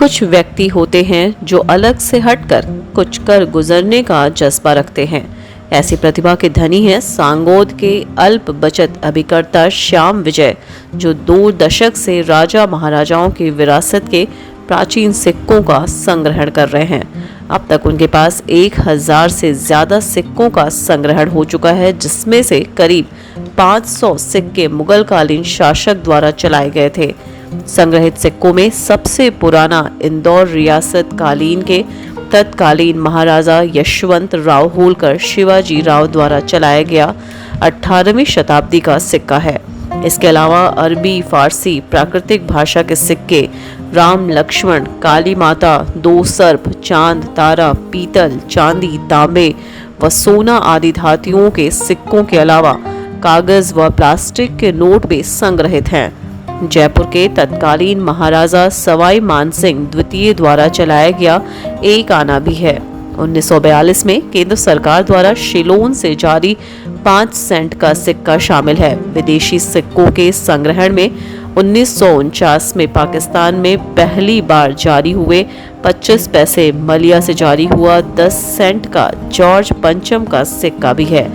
कुछ व्यक्ति होते हैं जो अलग से हटकर कुछ कर गुजरने का जज्बा रखते हैं। ऐसी प्रतिभा के धनी हैं सांगोद के अल्प बचत अभिकर्ता श्याम विजय, जो 2 दशक से राजा महाराजाओं की विरासत के प्राचीन सिक्कों का संग्रहण कर रहे हैं। अब तक उनके पास 1000 से ज्यादा सिक्कों का संग्रहण हो चुका है, जिसमें से करीब 500 सिक्के मुगल कालीन शासक द्वारा चलाए गए थे। संग्रहित सिक्कों में सबसे पुराना इंदौर रियासत कालीन के तत्कालीन महाराजा यशवंत राव होलकर शिवाजी राव द्वारा चलाया गया 18वीं शताब्दी का सिक्का है। इसके अलावा अरबी, फारसी, प्राकृतिक भाषा के सिक्के, राम लक्ष्मण, काली माता, 2 सर्प, चांद, तारा, पीतल, चांदी, तांबे व सोना आदि धातुओं के सिक्कों के अलावा कागज व प्लास्टिक के नोट भी संग्रहित हैं। जयपुर के तत्कालीन महाराजा सवाई मानसिंह द्वितीय द्वारा चलाया गया 1 आना भी है। 1942 में केंद्र सरकार द्वारा शिलोन से जारी 5 सेंट का सिक्का शामिल है। विदेशी सिक्कों के संग्रहण में 1949 में पाकिस्तान में पहली बार जारी हुए 25 पैसे, मलिया से जारी हुआ 10 सेंट का जॉर्ज पंचम का सिक्का भी है।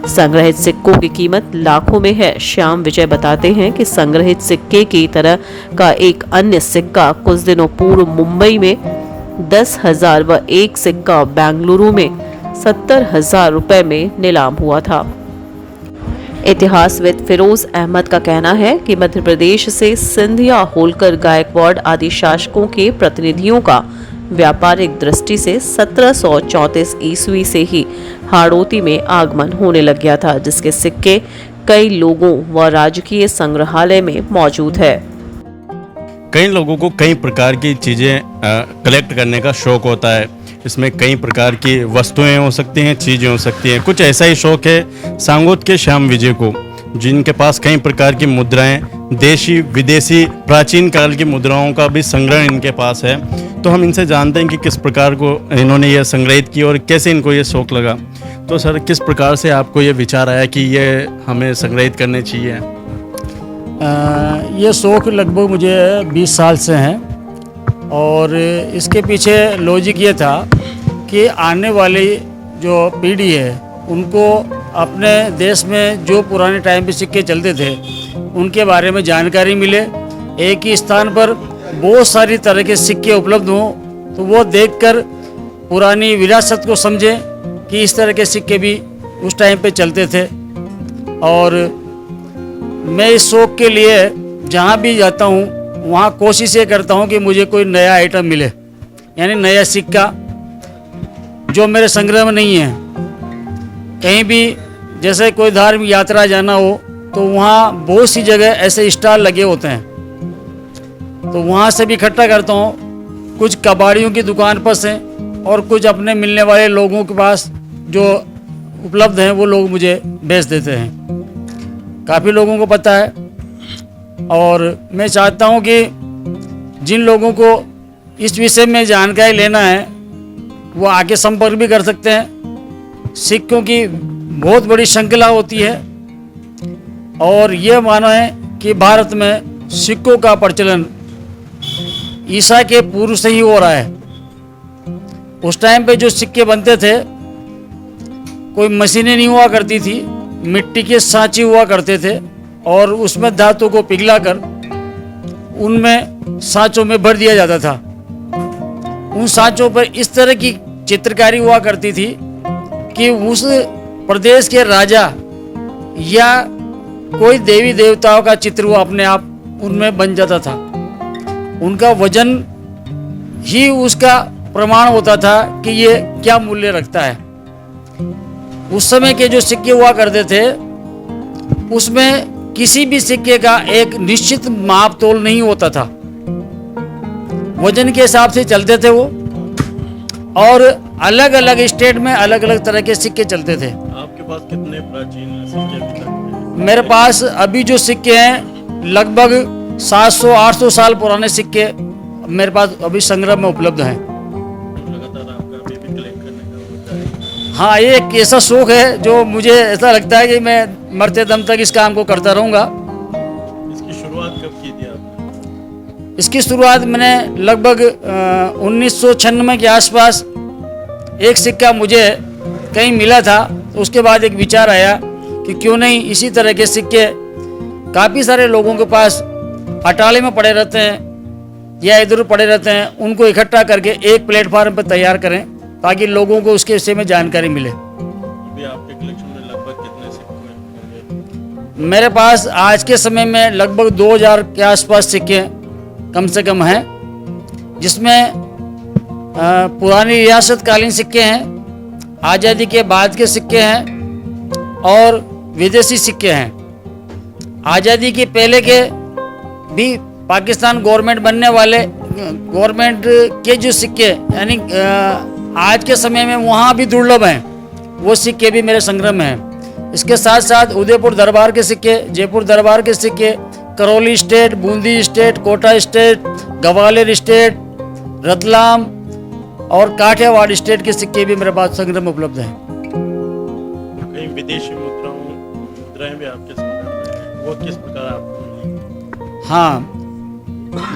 संग्रहित सिक्कों की कीमत लाखों में है। श्याम विजय बताते हैं कि संग्रहित सिक्के की तरह का एक अन्य सिक्का कुछ दिनों पूर्व मुंबई में 10,000 व एक सिक्का बेंगलुरु में 70,000 रुपए में नीलाम हुआ था। इतिहासविद फिरोज अहमद का कहना है कि मध्य प्रदेश से सिंधिया, होलकर, गायकवाड़ आदि शासकों के प्रतिनिधियों का व्यापारिक दृष्टि से 1734 ईस्वी से ही हाड़ौती में आगमन होने लग गया था, जिसके सिक्के कई लोगों व राजकीय संग्रहालय में मौजूद है। कई लोगों को कई प्रकार की चीज़ें कलेक्ट करने का शौक होता है। इसमें कई प्रकार की वस्तुएं हो सकती हैं, चीज़ें हो सकती हैं। कुछ ऐसा ही शौक है सांगोद के श्याम विजय को, जिनके पास कई प्रकार की मुद्राएं, देशी विदेशी प्राचीन काल की मुद्राओं का भी संग्रह इनके पास है। तो हम इनसे जानते हैं कि किस प्रकार को इन्होंने ये संग्रहित किया और कैसे इनको ये शौक लगा। तो सर, किस प्रकार से आपको ये विचार आया कि ये हमें संग्रहित करने चाहिए? ये शौक लगभग मुझे 20 साल से हैं और इसके पीछे लॉजिक ये था कि आने वाली जो पीढ़ी है उनको अपने देश में जो पुराने टाइम पे सिक्के चलते थे उनके बारे में जानकारी मिले। एक ही स्थान पर बहुत सारी तरह के सिक्के उपलब्ध हों तो वो देखकर पुरानी विरासत को समझें कि इस तरह के सिक्के भी उस टाइम पे चलते थे। और मैं इस शौक के लिए जहाँ भी जाता हूँ वहाँ कोशिश ये करता हूँ कि मुझे कोई नया आइटम मिले, यानी नया सिक्का जो मेरे संग्रह में नहीं है। कहीं भी जैसे कोई धार्मिक यात्रा जाना हो तो वहाँ बहुत सी जगह ऐसे स्टॉल लगे होते हैं, तो वहाँ से भी इकट्ठा करता हूँ। कुछ कबाड़ियों की दुकान पर से और कुछ अपने मिलने वाले लोगों के पास जो उपलब्ध हैं वो लोग मुझे बेच देते हैं। काफ़ी लोगों को पता है और मैं चाहता हूँ कि जिन लोगों को इस विषय में जानकारी लेना है वो आके संपर्क भी कर सकते हैं। सिक्कों की बहुत बड़ी श्रृंखला होती है और ये मानो है कि भारत में सिक्कों का प्रचलन ईसा के पूर्व से ही हो रहा है। उस टाइम पे जो सिक्के बनते थे कोई मशीनें नहीं हुआ करती थी, मिट्टी के सांचे हुआ करते थे और उसमें धातु को पिघलाकर उनमें सांचों में भर दिया जाता था। उन सांचों पर इस तरह की चित्रकारी हुआ करती थी कि उस प्रदेश के राजा या कोई देवी देवताओं का चित्र वो अपने आप उनमें बन जाता था। उनका वजन ही उसका प्रमाण होता था कि ये क्या मूल्य रखता है। उस समय के जो सिक्के हुआ करते थे उसमें किसी भी सिक्के का एक निश्चित माप तोल नहीं होता था, वजन के हिसाब से चलते थे वो और अलग अलग स्टेट में अलग अलग तरह के सिक्के चलते थे। आपके पास कितने प्राचीन सिक्के अभी तक हैं? मेरे पास अभी जो सिक्के हैं लगभग 700-800 साल पुराने सिक्के मेरे पास अभी संग्रह में उपलब्ध हैं। लगातार आपका अभी भी कलेक्ट करने का होता है? हाँ, ये एक ऐसा शौक है जो मुझे ऐसा लगता है कि मैं मरते दम तक इस काम को करता रहूँगा। इसकी शुरुआत कब की थी आपने? इसकी शुरुआत मैंने लगभग 1996 के आसपास एक सिक्का मुझे कहीं मिला था। तो उसके बाद एक विचार आया कि क्यों नहीं इसी तरह के सिक्के काफ़ी सारे लोगों के पास अटाले में पड़े रहते हैं या इधर पड़े रहते हैं, उनको इकट्ठा करके एक प्लेटफार्म पर तैयार करें ताकि लोगों को उसके विषय में जानकारी मिले। अभी आपके कलेक्शन में लगभग कितने सिक्के होंगे? मेरे पास आज के समय में लगभग 2000 के आसपास सिक्के कम से कम हैं, जिसमें पुरानी रियासतकालीन सिक्के हैं, आज़ादी के बाद के सिक्के हैं और विदेशी सिक्के हैं। आज़ादी के पहले के भी पाकिस्तान गवर्नमेंट बनने वाले गवर्नमेंट के जो सिक्के यानी आज के समय में वहाँ भी दुर्लभ हैं, वो सिक्के भी मेरे संग्रह में हैं। इसके साथ साथ उदयपुर दरबार के सिक्के, जयपुर दरबार के सिक्के, Karauli state, Bundi state, Kota state, Gwalior state, Ratlam और काठियावाड़ स्टेट के सिक्के भी मेरे पास संग्रह में उपलब्ध हैं। कई विदेशी मुद्राएं भी आपके संग्रह में हैं, वो किस प्रकार आपको मिली? हाँ,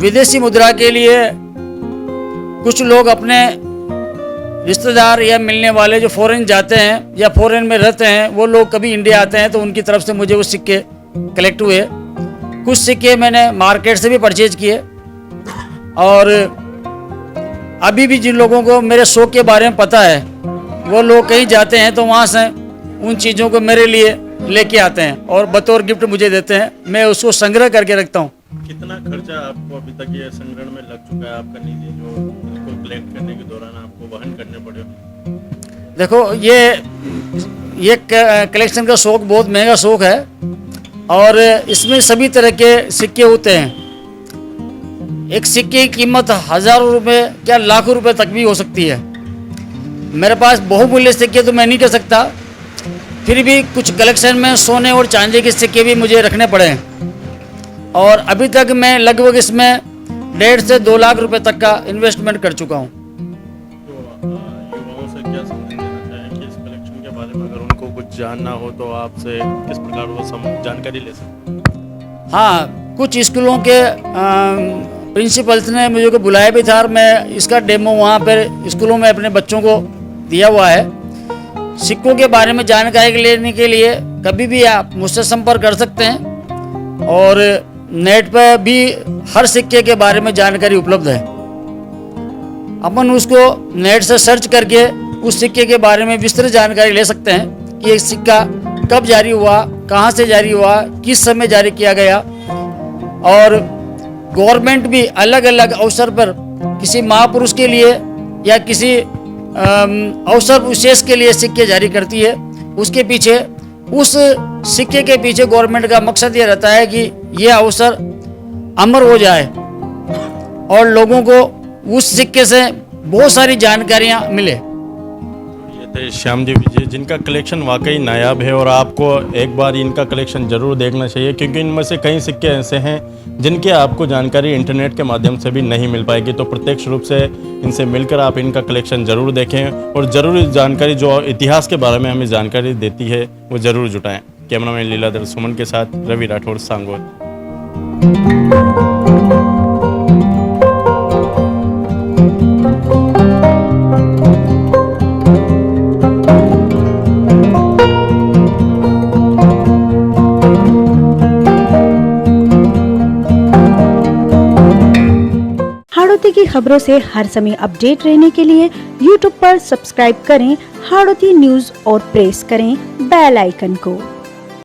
विदेशी मुद्रा के लिए कुछ लोग अपने रिश्तेदार या मिलने वाले जो फॉरेन जाते हैं या फॉरेन में रहते हैं, वो लोग कभी इंडिया आते हैं तो उनकी तरफ से मुझे वो सिक्के कलेक्ट हुए। कुछ सिक्के मैंने मार्केट से भी परचेज किए और अभी भी जिन लोगों को मेरे शौक के बारे में पता है वो लोग कहीं जाते हैं तो वहाँ से उन चीज़ों को मेरे लिए लेके आते हैं और बतौर गिफ्ट मुझे देते हैं। मैं उसको संग्रह करके रखता हूँ। कितना खर्चा आपको अभी तक ये संग्रहण में लग चुका है आपका निजी, जो इसको कलेक्ट करने के दौरान आपको वहन करने पड़े? देखो, ये कलेक्शन का शौक बहुत महंगा शौक है और इसमें सभी तरह के सिक्के होते हैं। एक सिक्के की कीमत हज़ारों रुपए क्या लाखों रुपए तक भी हो सकती है। मेरे पास बहुमूल्य सिक्के तो मैं नहीं कह सकता, फिर भी कुछ कलेक्शन में सोने और चांदी के सिक्के भी मुझे रखने पड़े हैं और अभी तक मैं लगभग इसमें 1.5 से 2 लाख रुपए तक का इन्वेस्टमेंट कर चुका हूँ। तो युवाओं से क्या संदेश देना चाहेंगे इस कलेक्शन के बारे में? अगर उनको कुछ जानना हो तो आपसे किस प्रकार वो जानकारी ले सकते हैं? हाँ, कुछ स्कूलों के प्रिंसिपल्स ने मुझे को बुलाया भी था और मैं इसका डेमो वहाँ पर स्कूलों में अपने बच्चों को दिया हुआ है। सिक्कों के बारे में जानकारी लेने के लिए कभी भी आप मुझसे संपर्क कर सकते हैं और नेट पर भी हर सिक्के के बारे में जानकारी उपलब्ध है। अपन उसको नेट से सर्च करके उस सिक्के के बारे में विस्तृत जानकारी ले सकते हैं कि एक सिक्का कब जारी हुआ, कहाँ से जारी हुआ, किस समय जारी किया गया। और गवर्नमेंट भी अलग अलग अवसर पर किसी महापुरुष के लिए या किसी अवसर विशेष के लिए सिक्के जारी करती है। उसके पीछे उस सिक्के के पीछे गवर्नमेंट का मकसद ये रहता है कि ये अवसर अमर हो जाए और लोगों को उस सिक्के से बहुत सारी जानकारियां मिले। ये थे श्याम जी विजय, जिनका कलेक्शन वाकई नायाब है और आपको एक बार इनका कलेक्शन ज़रूर देखना चाहिए, क्योंकि इनमें से कई सिक्के ऐसे हैं जिनकी आपको जानकारी इंटरनेट के माध्यम से भी नहीं मिल पाएगी। तो प्रत्यक्ष रूप से इनसे मिलकर आप इनका कलेक्शन ज़रूर देखें और ज़रूर इस जानकारी जो इतिहास के बारे में हमें जानकारी देती है वो ज़रूर जुटाएं। कैमरामैन लीलाधर सुमन के साथ रवि राठौड़, सांगोद। हाड़ौती की खबरों से हर समय अपडेट रहने के लिए YouTube पर सब्सक्राइब करें हाड़ौती न्यूज़ और प्रेस करें बेल आइकन को।